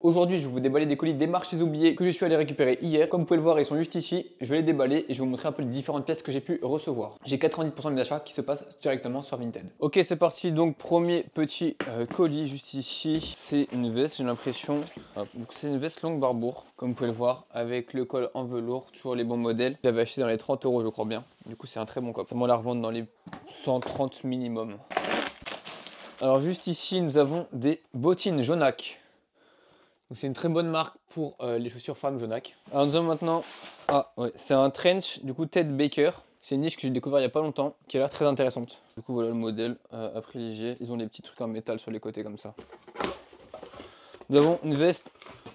Aujourd'hui, je vais vous déballer des colis des marchés oubliés que je suis allé récupérer hier. Comme vous pouvez le voir, ils sont juste ici. Je vais les déballer et je vais vous montrer un peu les différentes pièces que j'ai pu recevoir. J'ai 90% de mes achats qui se passent directement sur Vinted. Ok, c'est parti. Donc, premier petit colis juste ici. C'est une veste, j'ai l'impression. Donc, c'est une veste longue barbour, comme vous pouvez le voir, avec le col en velours, toujours les bons modèles. J'avais acheté dans les 30 euros, je crois bien. Du coup, c'est un très bon cop. On va la revendre dans les 130 minimum. Alors, juste ici, nous avons des bottines Jonac. C'est une très bonne marque pour les chaussures femmes Jonac. Alors nous avons maintenant, c'est un trench du coup Ted Baker. C'est une niche que j'ai découvert il n'y a pas longtemps, qui a l'air très intéressante. Du coup voilà le modèle à prix léger. Ils ont des petits trucs en métal sur les côtés comme ça. Nous avons une veste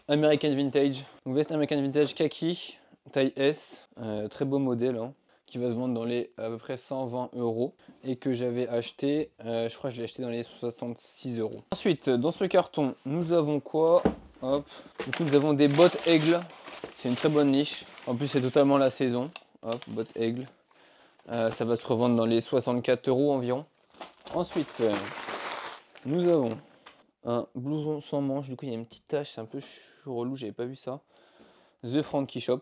American Vintage. Une veste American Vintage kaki, taille S. Très beau modèle hein, qui va se vendre dans les à peu près 120 euros. Et que j'avais acheté, je crois que je l'ai acheté dans les 66 euros. Ensuite dans ce carton nous avons quoi? Hop. Du coup, nous avons des bottes aigle. C'est une très bonne niche. En plus, c'est totalement la saison. Hop, bottes aigle. Ça va se revendre dans les 64 euros environ. Ensuite, nous avons un blouson sans manche. Du coup, il y a une petite tache. C'est un peu relou, j'avais pas vu ça. The Frankie Shop.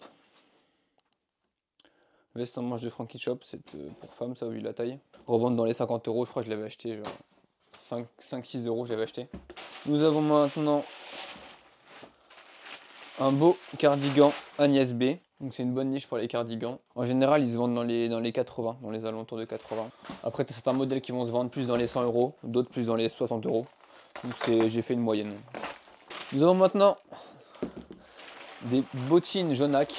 Veste sans manche de Frankie Shop. C'est pour femmes, ça, vu la taille. Revendre dans les 50 euros. Je crois que je l'avais acheté genre 5-6 euros. Je l'avais acheté. Nous avons maintenant un beau cardigan Agnès B. Donc c'est une bonne niche pour les cardigans. En général, ils se vendent dans les 80, dans les alentours de 80. Après, tu as certains modèles qui vont se vendre plus dans les 100 euros, d'autres plus dans les 60 euros. Donc j'ai fait une moyenne. Nous avons maintenant des bottines Jonac,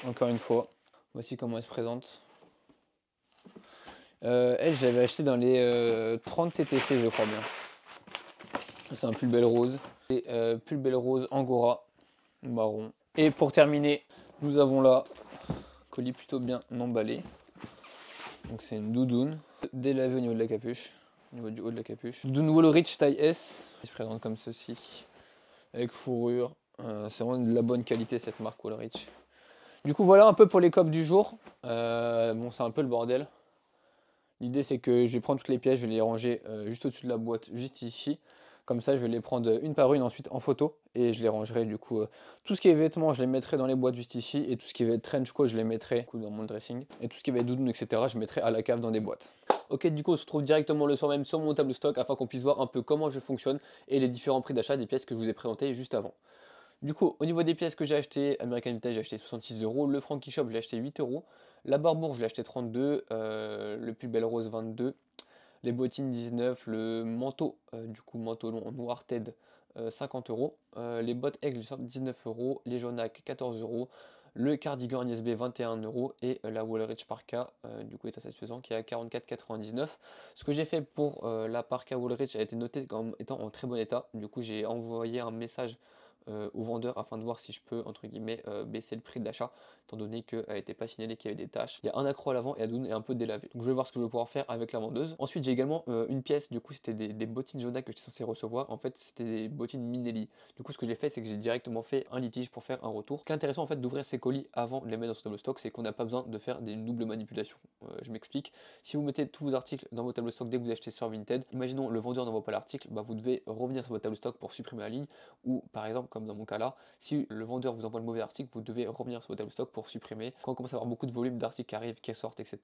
encore une fois. Voici comment elles se présentent. Elles, j'avais acheté dans les 30 TTC, je crois bien. C'est un pull belle rose. Et pull belle rose Angora, marron. Et pour terminer, nous avons là colis plutôt bien emballé. Donc c'est une doudoune délavée au niveau de la capuche, au niveau du haut de la capuche. Doudoune Woolrich taille S, qui se présente comme ceci, avec fourrure. C'est vraiment de la bonne qualité cette marque Woolrich. Du coup voilà un peu pour les copes du jour. Bon c'est un peu le bordel. L'idée c'est que je vais prendre toutes les pièces, je vais les ranger juste au-dessus de la boîte, juste ici. Comme ça, je vais les prendre une par une ensuite en photo et je les rangerai du coup. Tout ce qui est vêtements, je les mettrai dans les boîtes juste ici et tout ce qui va être trench coat, je les mettrai du coup, dans mon dressing. Et tout ce qui va être doudoune, etc., je mettrai à la cave dans des boîtes. Ok, du coup, on se retrouve directement le soir même sur mon tableau stock afin qu'on puisse voir un peu comment je fonctionne et les différents prix d'achat des pièces que je vous ai présentées juste avant. Du coup, au niveau des pièces que j'ai achetées, American Vintage, j'ai acheté 66 euros. Le Frankie Shop, j'ai acheté 8 euros. La Barbour, je l'ai acheté 32. Le plus belle rose, 22. Les bottines 19, le manteau, du coup manteau long en noir TED 50 euros, les bottes aigle 19 euros, les Jonac 14 euros, le cardigan Agnès B 21 euros et la Woolrich Parka du coup état satisfaisant qui est à 44,99. Ce que j'ai fait pour la Parka Woolrich a été noté comme étant en très bon état, du coup j'ai envoyé un message au vendeur afin de voir si je peux entre guillemets baisser le prix d'achat étant donné qu'elle n'était pas signalée qu'il y avait des taches. Il y a un accroc à l'avant et la doudoune est un peu délavée. Donc je vais voir ce que je vais pouvoir faire avec la vendeuse. Ensuite j'ai également une pièce, du coup c'était des bottines Jonac que j'étais censé recevoir. En fait c'était des bottines Minelli. Du coup ce que j'ai fait c'est que j'ai directement fait un litige pour faire un retour. Ce qui est intéressant en fait d'ouvrir ces colis avant de les mettre dans ce tableau stock, c'est qu'on n'a pas besoin de faire des doubles manipulations. Je m'explique. Si vous mettez tous vos articles dans vos tableaux stock dès que vous achetez sur Vinted, imaginons le vendeur n'envoie pas l'article, bah, vous devez revenir sur votre tableau stock pour supprimer la ligne ou par exemple comme dans mon cas là, si le vendeur vous envoie le mauvais article, vous devez revenir sur votre tableau stock pour supprimer. Quand on commence à avoir beaucoup de volume d'articles qui arrivent, qui sortent, etc.,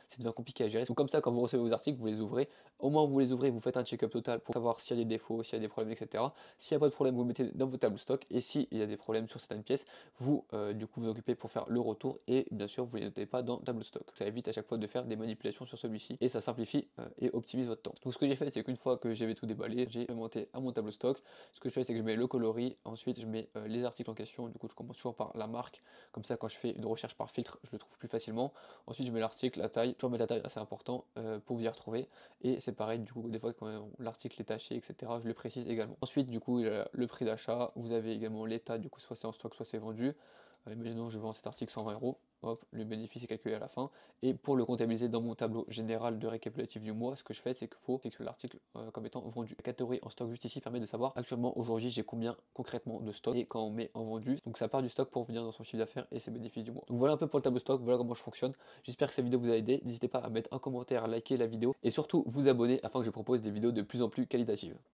ça devient compliqué à gérer. Donc comme ça, quand vous recevez vos articles, vous les ouvrez. Au moins vous les ouvrez, vous faites un check-up total pour savoir s'il y a des défauts, s'il y a des problèmes, etc. S'il n'y a pas de problème, vous mettez dans vos tableaux stock. Et s'il y a des problèmes sur certaines pièces, vous du coup vous occupez pour faire le retour et bien sûr vous ne les notez pas dans le tableau stock. Ça évite à chaque fois de faire des manipulations sur celui-ci et ça simplifie et optimise votre temps. Donc ce que j'ai fait, c'est qu'une fois que j'avais tout déballé, j'ai monté à mon tableau stock. Ce que je fais, c'est que je mets le coloris, ensuite je mets les articles en question. Du coup, je commence toujours par la marque. Comme ça, quand je fais une recherche par filtre, je le trouve plus facilement. Ensuite, je mets l'article, la taille. Toujours mettre la taille, assez important pour vous y retrouver. Et c'est pareil, du coup, des fois, quand l'article est taché, etc., je le précise également. Ensuite, du coup, il y a le prix d'achat. Vous avez également l'état, du coup, soit c'est en stock, soit c'est vendu. Imaginons je vends cet article 120 euros, hop, le bénéfice est calculé à la fin. Et pour le comptabiliser dans mon tableau général de récapitulatif du mois, ce que je fais, c'est qu'il faut sélectionner l'article comme étant vendu. La catégorie en stock juste ici permet de savoir actuellement aujourd'hui j'ai combien concrètement de stock et quand on met en vendu. Donc ça part du stock pour venir dans son chiffre d'affaires et ses bénéfices du mois. Donc voilà un peu pour le tableau stock, voilà comment je fonctionne. J'espère que cette vidéo vous a aidé. N'hésitez pas à mettre un commentaire, à liker la vidéo et surtout vous abonner afin que je propose des vidéos de plus en plus qualitatives.